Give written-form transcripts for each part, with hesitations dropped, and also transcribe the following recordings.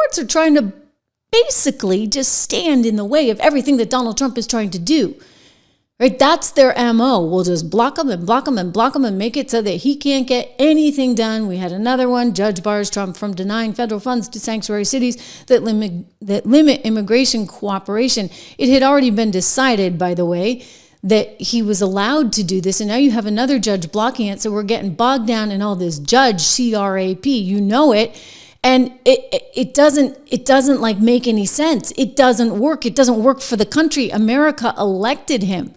courts are trying to basically just stand in the way of everything that Donald Trump is trying to do. Right? That's their MO. We'll just block him and block him and block him and make it so that he can't get anything done. We had another one. Judge bars Trump from denying federal funds to sanctuary cities that limit immigration cooperation. It had already been decided, by the way, that he was allowed to do this. And now you have another judge blocking it. So we're getting bogged down in all this judge, C-R-A-P. You know it. And it doesn't like make any sense. It doesn't work. It doesn't work for the country. America elected him.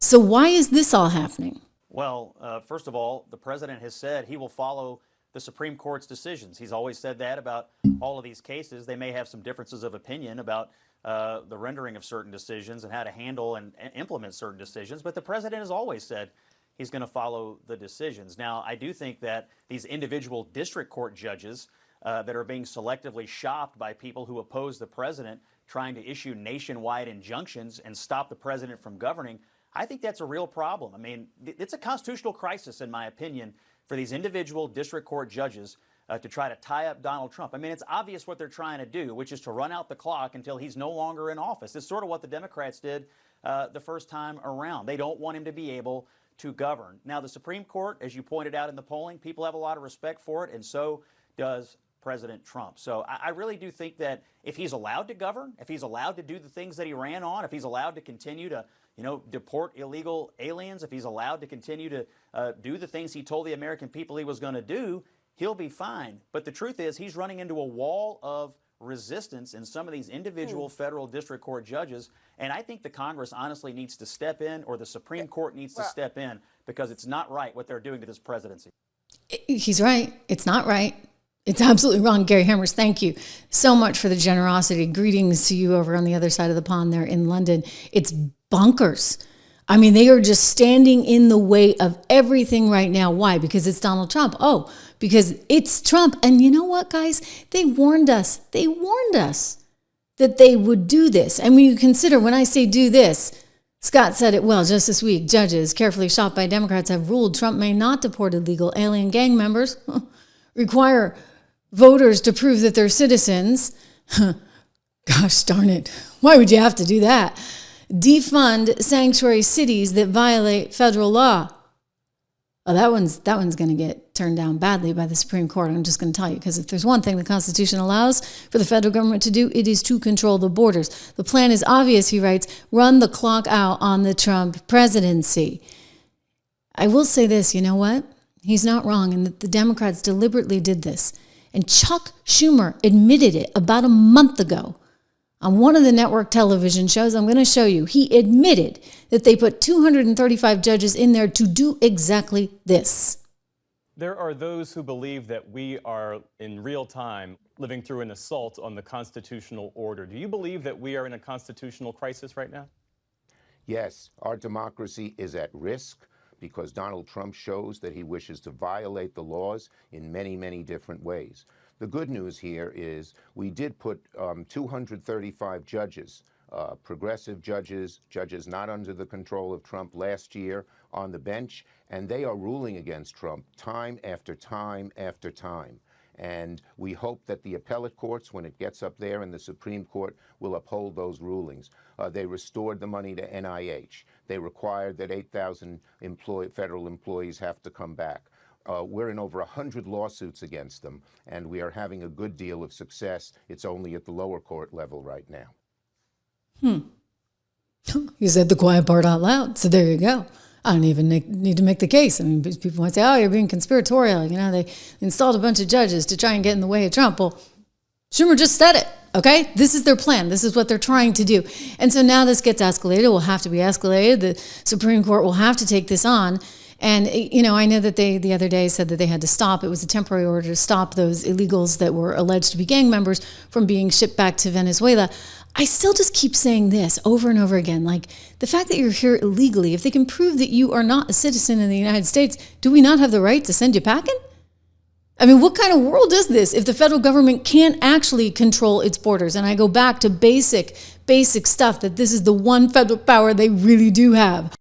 So why is this all happening? Well, first of all, the president has said he will follow the Supreme Court's decisions. He's always said that about all of these cases. They may have some differences of opinion about the rendering of certain decisions and how to handle and implement certain decisions, but the president has always said he's going to follow the decisions. Now, I do think that these individual district court judges that are being selectively shopped by people who oppose the president, trying to issue nationwide injunctions and stop the president from governing, I think that's a real problem. I mean, it's a constitutional crisis, in my opinion, for these individual district court judges to try to tie up Donald Trump. I mean, it's obvious what they're trying to do, which is to run out the clock until he's no longer in office. It's sort of what the Democrats did the first time around. They don't want him to be able to govern. Now, the Supreme Court, as you pointed out in the polling, people have a lot of respect for it, and so does President Trump. So I really do think that if he's allowed to govern, if he's allowed to do the things that he ran on, if he's allowed to continue to, deport illegal aliens, if he's allowed to continue to do the things he told the American people he was going to do, he'll be fine. But the truth is he's running into a wall of resistance in some of these individual federal district court judges. And I think the Congress honestly needs to step in, or the Supreme Court needs to step in, because it's not right what they're doing to this presidency. He's right. It's not right. It's absolutely wrong. Gary Hammers, thank you so much for the generosity. Greetings to you over on the other side of the pond there in London. It's bonkers. I mean, they are just standing in the way of everything right now. Why? Because it's Donald Trump. Oh, because it's Trump. And you know what, guys? They warned us. They warned us that they would do this. And when you consider, when I say do this, Scott said it well just this week. Judges carefully shopped by Democrats have ruled Trump may not deport illegal alien gang members, require voters to prove that they're citizens. Gosh darn it. Why would you have to do that? Defund sanctuary cities that violate federal law. Oh, that one's going to get turned down badly by the Supreme Court. I'm just going to tell you, because if there's one thing the Constitution allows for the federal government to do, it is to control the borders. The plan is obvious, he writes, run the clock out on the Trump presidency. I will say this, you know what? He's not wrong, and the Democrats deliberately did this. And Chuck Schumer admitted it about a month ago on one of the network television shows. I'm going to show you. He admitted that they put 235 judges in there to do exactly this. There are those who believe that we are in real time living through an assault on the constitutional order. Do you believe that we are in a constitutional crisis right now? Yes, our democracy is at risk because Donald Trump shows that he wishes to violate the laws in many, many different ways. The good news here is we did put 235 judges, progressive judges, judges not under the control of Trump last year on the bench, and they are ruling against Trump time after time after time. And we hope that the appellate courts, when it gets up there in the Supreme Court, will uphold those rulings. They restored the money to NIH. They required that 8,000 federal employees have to come back. We're in over 100 lawsuits against them, and we are having a good deal of success. It's only at the lower court level right now. You said the quiet part out loud, so there you go. I don't even need to make the case. I mean, people might say, oh, you're being conspiratorial. They installed a bunch of judges to try and get in the way of Trump. Well, Schumer just said it, okay? This is their plan. This is what they're trying to do. And so now this gets escalated. It will have to be escalated. The Supreme Court will have to take this on. And, I know that they the other day said that they had to stop. It was a temporary order to stop those illegals that were alleged to be gang members from being shipped back to Venezuela. I still just keep saying this over and over again. Like, the fact that you're here illegally, if they can prove that you are not a citizen in the United States, do we not have the right to send you packing? I mean, what kind of world is this if the federal government can't actually control its borders? And I go back to basic stuff, that this is the one federal power they really do have